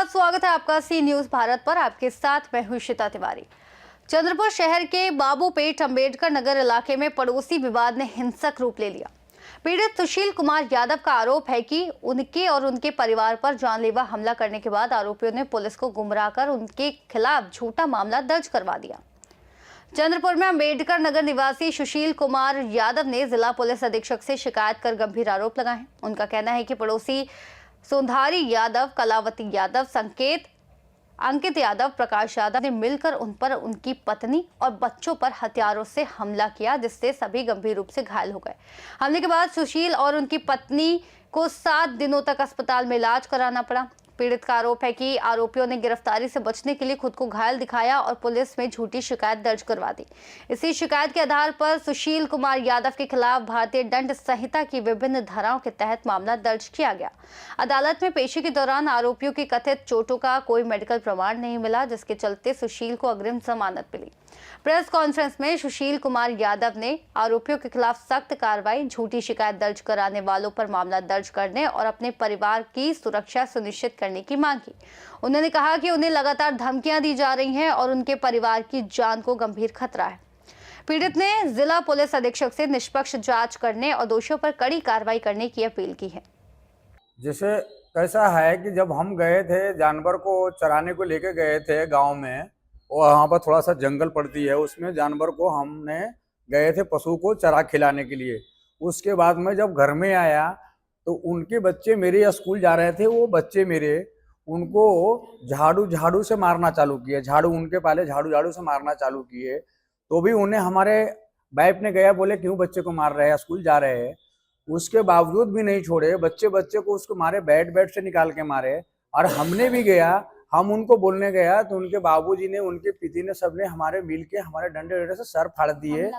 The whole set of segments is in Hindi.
नमस्कार, स्वागत है आपका सी न्यूज भारत पर। आपके साथ मैं हूं श्वेता तिवारी। चंद्रपुर शहर के बाबूपेट अंबेडकर नगर इलाके में पड़ोसी विवाद ने हिंसक रूप ले लिया। पीड़ित सुशील कुमार यादव का आरोप है कि उनके और उनके परिवार पर जानलेवा हमला करने के बाद आरोपियों ने पुलिस को गुमराह कर उनके खिलाफ झूठा मामला दर्ज करवा दिया। चंद्रपुर में अंबेडकर नगर निवासी सुशील कुमार यादव ने जिला पुलिस अधीक्षक से शिकायत कर गंभीर आरोप लगाए हैं। उनका कहना है कि पड़ोसी सुंधारी यादव, कलावती यादव, अंकित यादव, प्रकाश यादव ने मिलकर उन पर, उनकी पत्नी और बच्चों पर हथियारों से हमला किया, जिससे सभी गंभीर रूप से घायल हो गए। हमले के बाद सुशील और उनकी पत्नी को 7 दिनों तक अस्पताल में इलाज कराना पड़ा। पीड़ित का आरोप है कि आरोपियों ने गिरफ्तारी से बचने के लिए खुद को घायल दिखाया और पुलिस में झूठी शिकायत दर्ज करवा दी। इसी शिकायत के आधार पर सुशील कुमार यादव के खिलाफ भारतीय दंड संहिता की विभिन्न धाराओं के तहत मामला दर्ज किया गया। अदालत में पेशी के दौरान आरोपियों की कथित चोटों का कोई मेडिकल प्रमाण नहीं मिला, जिसके चलते सुशील को अग्रिम जमानत मिली। प्रेस कॉन्फ्रेंस में सुशील कुमार यादव ने आरोपियों के खिलाफ सख्त कार्रवाई, झूठी शिकायत दर्ज कराने वालों पर मामला दर्ज करने और अपने परिवार की सुरक्षा सुनिश्चित करने की मांग की। उन्होंने कहा कि उन्हें लगातार धमकियां दी जा रही हैं और उनके परिवार की जान को गंभीर खतरा है। पीड़ित ने जिला पुलिस अधीक्षक से निष्पक्ष जांच करने और दोषियों पर कड़ी कार्रवाई करने की अपील की है। जैसे कैसा है कि जब हम गए थे, जानवर को चराने को लेके गए थे गांव में, और वहाँ पर थोड़ा सा जंगल पड़ती है, उसमें जानवर को हमने गए थे पशु को चरा खिलाने के लिए। उसके बाद में जब घर में आया तो उनके बच्चे मेरे स्कूल जा रहे थे, वो बच्चे मेरे उनको झाड़ू से मारना चालू किए। उनके पहले झाड़ू से मारना चालू किए, तो भी उन्हें हमारे बाइप ने गया, बोले क्यों बच्चे को मार रहे हैं, स्कूल जा रहे हैं। उसके बावजूद भी नहीं छोड़े, बच्चे को उसको मारे, बैट से निकाल के मारे। और हमने भी गया, हम उनको बोलने गया तो उनके बाबूजी ने, उनके पिता ने, सबने हमारे मिल के हमारे डंडे से सर फाड़ दिए,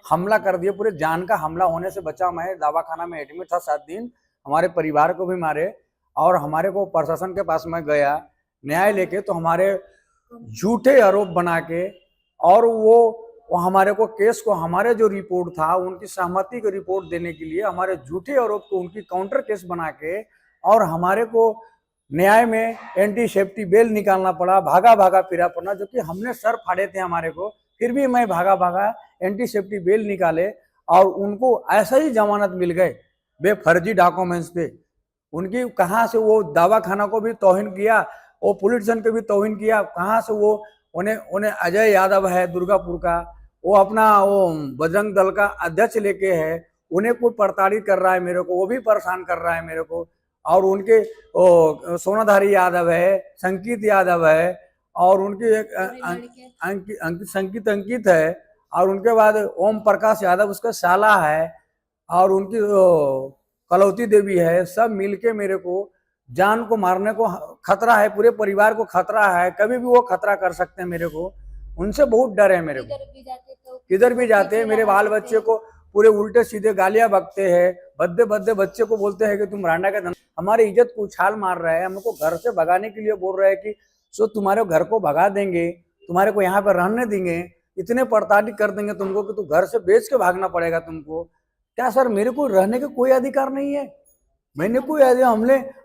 हमला कर दिए। पूरे जान का हमला होने से बचा। मैं दवाखाना में एडमिट था 7 दिन। हमारे परिवार को भी मारे और हमारे को प्रशासन के पास में गया न्याय लेके, तो हमारे झूठे आरोप बना के, और वो हमारे को केस को, हमारे जो रिपोर्ट था उनकी सहमति की रिपोर्ट देने के लिए हमारे झूठे आरोप को उनकी काउंटर केस बना के, और हमारे को न्याय में एंटी सेफ्टी बेल निकालना पड़ा, भागा फिरा पड़ना। जो कि हमने सर फाड़े थे हमारे को, फिर भी मैं भागा एंटी सेफ्टी बेल निकाले और उनको ऐसा ही जमानत मिल गए बेफर्जी डॉक्यूमेंट्स पे। उनकी कहाँ से वो दवाखाना को भी तौहीन किया, वो पुलिस स्टेशन को भी तौहीन किया। कहाँ से वो उन्हें अजय यादव है दुर्गापुर का, वो अपना वो बजरंग दल का अध्यक्ष लेके है, उन्हें कोई प्रताड़ित कर रहा है मेरे को, वो भी परेशान कर रहा है मेरे को। और उनके सोनाधारी यादव है, संकित यादव है, और उनकी एक अंकित है, और उनके बाद ओम प्रकाश यादव उसका साला है, और उनकी कलौती देवी है। सब मिलके मेरे को जान को मारने को खतरा है, पूरे परिवार को खतरा है, कभी भी वो खतरा कर सकते हैं मेरे को। उनसे बहुत डर है मेरे को। किधर भी जाते हैं मेरे बाल बच्चे को पूरे उल्टे सीधे गालियां बकते हैं, बद्दे बच्चे को बोलते हैं कि तुम रांडा का हमारी इज्जत को उछाल मार रहा है। हमको घर से भगाने के लिए बोल रहे हैं कि सो तुम्हारे घर को भगा देंगे, तुम्हारे को यहाँ पर रहने देंगे, इतने प्रताड़ित कर देंगे तुमको कि तुम घर से बेच के भागना पड़ेगा तुमको। क्या सर, मेरे को रहने का कोई अधिकार नहीं है? मैंने कोई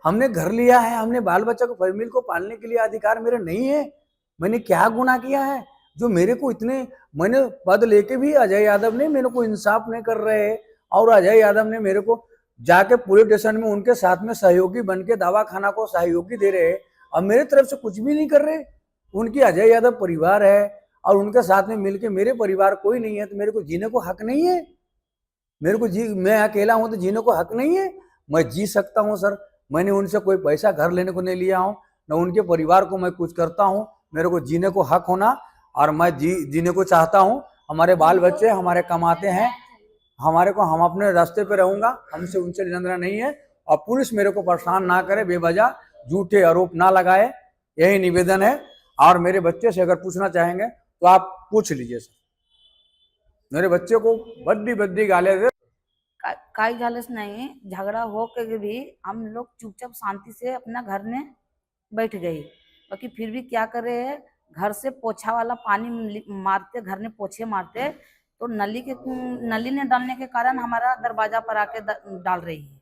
हमने घर लिया है, हमने बाल बच्चा को, फैमिली को पालने के लिए अधिकार मेरे नहीं है? मैंने क्या गुनाह किया है जो मेरे को इतने, मैंने पद लेके भी अजय यादव ने मेरे को इंसाफ नहीं कर रहे हैं, और अजय यादव ने मेरे को जाके पुलिस स्टेशन में उनके साथ में सहयोगी बन के दवाखाना को सहयोगी दे रहे हैं, और मेरे तरफ से कुछ भी नहीं कर रहे। उनकी अजय यादव परिवार है और उनके साथ में मिलके मेरे परिवार कोई नहीं है, तो मेरे को जीने को हक नहीं है? मेरे को मैं अकेला हूं तो जीने को हक नहीं है? मैं जी सकता हूं सर, मैंने उनसे कोई पैसा घर लेने को नहीं लिया हूं, न उनके परिवार को मैं कुछ करता हूं। मेरे को जीने को हक होना, और मैं जीने को चाहता हूं। हमारे बाल बच्चे हमारे कमाते हैं, हमारे को, हम अपने रास्ते पे रहूंगा, हमसे उनसे लेना नहीं है। और पुलिस मेरे को परेशान ना करे, बेवजह झूठे आरोप ना लगाए, यही निवेदन है। और मेरे बच्चे से अगर पूछना चाहेंगे तो आप पूछ लीजिए सर। मेरे बच्चे को बद्दी गाले दे काई झालस नहीं, झगड़ा हो के भी हम लोग चुपचाप शांति से अपना घर में बैठ गए। बाकी फिर भी क्या करे, घर से पोछा वाला पानी मारते, घर में पोछे मारते, तो नली ने डालने के कारण हमारा दरवाजा पर आके डाल रही है।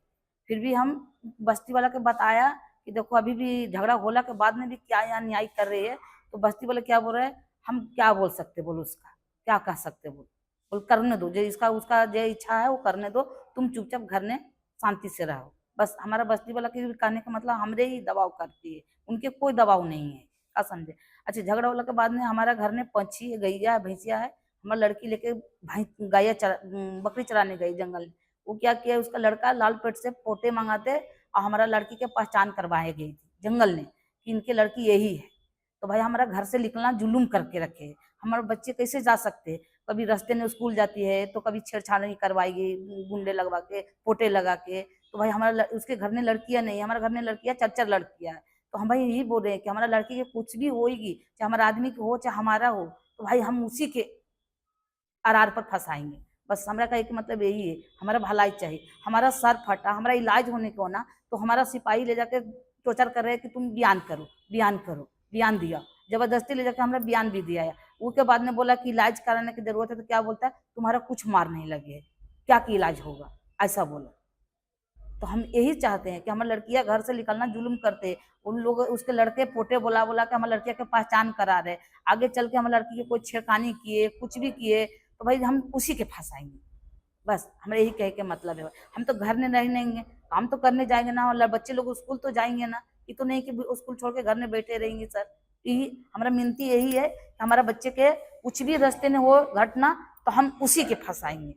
फिर भी हम बस्ती वाला के बताया कि देखो अभी भी झगड़ा होला के बाद में भी क्या यहाँ न्याय कर रही है। तो बस्ती वाले क्या बोल रहे हैं, हम क्या बोल सकते, बोलो उसका क्या कह सकते, बोल करने दो, जो इसका उसका जो इच्छा है वो करने दो, तुम चुपचाप घर में शांति से रहो। बस हमारा बस्ती वाला के कहने का मतलब हमरे ही दबाव करती है, उनके कोई दबाव नहीं है, क्या समझे। अच्छा, झगड़ा होला के बाद में हमारा घर में पंछी गैया भैंसिया है, हमारा लड़की लेके गाय बकरी चराने गई जंगल में। वो क्या किया, उसका लड़का लाल पेट से पोटे मंगाते और हमारा लड़की के पहचान करवाए गई थी जंगल में कि इनके लड़की यही है। तो भाई हमारा घर से निकलना जुलूम करके रखे, हमारे बच्चे कैसे जा सकते। कभी रास्ते में स्कूल जाती है तो कभी छेड़छाड़ करवाएगी गुंडे लगवा के, पोटे लगा के। तो भाई हमारा उसके घर में लड़कियां नहीं, हमारे घर में लड़कियां 4-4 लड़कियां है। तो हम भाई यही बोल रहे हैं कि हमारा लड़की के कुछ भी होगी, चाहे हमारा आदमी की हो चाहे हमारा हो, तो भाई हम उसी के आर पर फंसाएंगे। बस हमारा कहे कि मतलब यही है, हमारा भलाई चाहिए। हमारा सर फटा, हमारा इलाज होने को ना, तो हमारा सिपाही ले जाके टोचर कर रहे हैं कि तुम बयान करो, बयान करो। बयान दिया, जबरदस्ती ले जाके हमारा बयान भी दिया है। उसके बाद में बोला कि इलाज कराने की जरूरत है, तो क्या बोलता है, तुम्हारा कुछ मार नहीं लगे है, क्या कि इलाज होगा, ऐसा बोला। तो हम यही चाहते हैं कि हमारी लड़कियां घर से निकलना जुल्म करते, उन लोग उसके लड़के पोटे बोला बोला के हमारी लड़कियां के पहचान करा रहे, आगे चल के हमारी लड़की के कोई छेड़खानी किए, कुछ भी किए, तो भाई हम उसी के फंसाएंगे। बस हमारे यही कहे के मतलब है। हम तो घर में नहीं रहेंगे, काम तो करने जाएंगे ना, और बच्चे लोग स्कूल तो जाएंगे ना। ये तो नहीं कि स्कूल छोड़ के घर में बैठे रहेंगे सर। यही हमारा मिनती यही है कि हमारा बच्चे के कुछ भी रास्ते में हो घटना, तो हम उसी के फंसाएंगे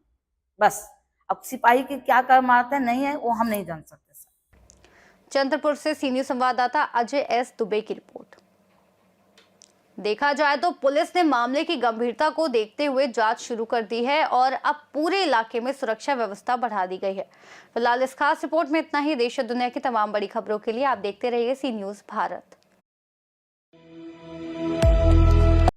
बस। अब सिपाही के क्या कर मारते नहीं है वो हम नहीं जान सकते सर। चंद्रपुर से सीनियर संवाददाता अजय एस दुबे की रिपोर्ट। देखा जाए तो पुलिस ने मामले की गंभीरता को देखते हुए जांच शुरू कर दी है और अब पूरे इलाके में सुरक्षा व्यवस्था बढ़ा दी गई है। फिलहाल इस खास रिपोर्ट में इतना ही। देश और दुनिया की तमाम बड़ी खबरों के लिए आप देखते रहिए सी न्यूज़ भारत।